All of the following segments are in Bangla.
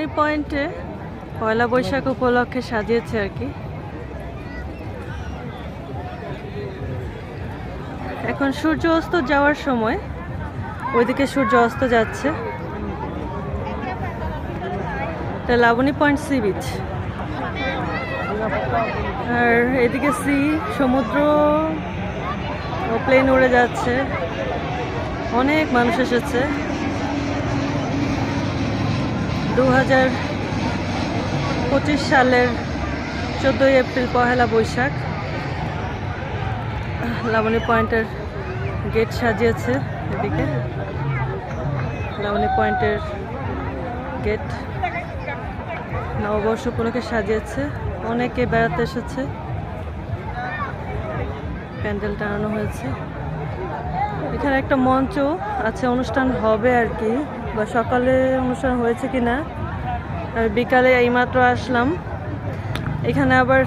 এই পয়েন্টে পয়লা বৈশাখ উপলক্ষে সাজিয়েছে আর কি। এখন সূর্য অস্ত যাওয়ার সময়, ওইদিকে সূর্য অস্ত যাচ্ছে। এটা লাবণী পয়েন্ট সি বিচ, আর এদিকে সমুদ্র, প্লেন উড়ে যাচ্ছে। অনেক মানুষ এসেছে। 2025 সালের 14 এপ্রিল পহেলা বৈশাখ লাবণী পয়েন্টের গেট সাজিয়েছে। এদিকে লাবণী পয়েন্টের গেট নববর্ষ উপলক্ষে সাজিয়েছে। অনেকে বেড়াতে এসেছে, প্যান্ডেল টানানো হয়েছে। এখানে একটা মঞ্চ আছে, অনুষ্ঠান হবে আর কি, বা সকালে অনুষ্ঠান হয়েছে কিনা। আর বিকালে এইমাত্র আসলাম। এখানে আবার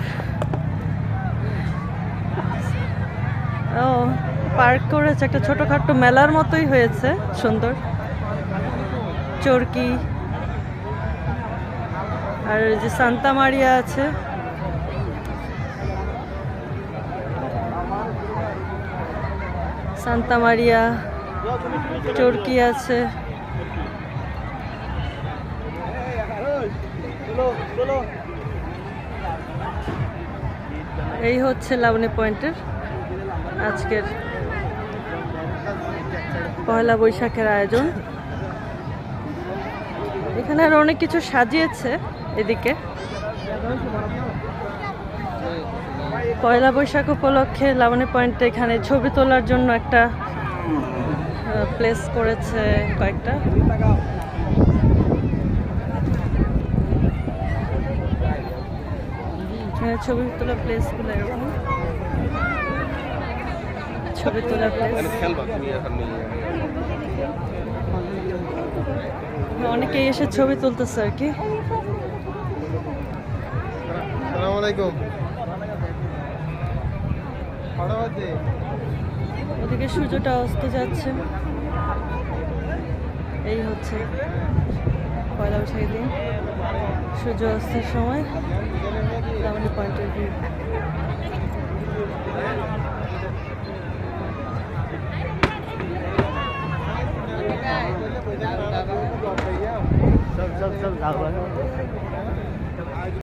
পার্ক করেছে, একটা ছোটখাটো মেলার মতোই হয়েছে, সুন্দর। চরকি আর যে সান্তা মারিয়া আছে, সান্তা মারিয়া, চরকি আছে। এই হচ্ছে লাবণী পয়েন্টের আজকের পয়লা বৈশাখের আয়োজন। এখানে আর অনেক কিছু সাজিয়েছে। এদিকে পয়লা বৈশাখ উপলক্ষে লাবণী পয়েন্টে এখানে ছবি তোলার জন্য একটা প্লেস করেছে কয়েকটা। ছবি তোলা প্লেসগুলো এরকম, ছবি তোলা প্লেস। অনেকেই এসে ছবি তুলতেছে আর কি। ওদিকে সূর্যটা অস্ত যাচ্ছে। এই হচ্ছে পয়লা বৈশাখের দিন, সূর্য অস্তের সময় লাবণী পয়েন্টের ভিউ। सब सब सब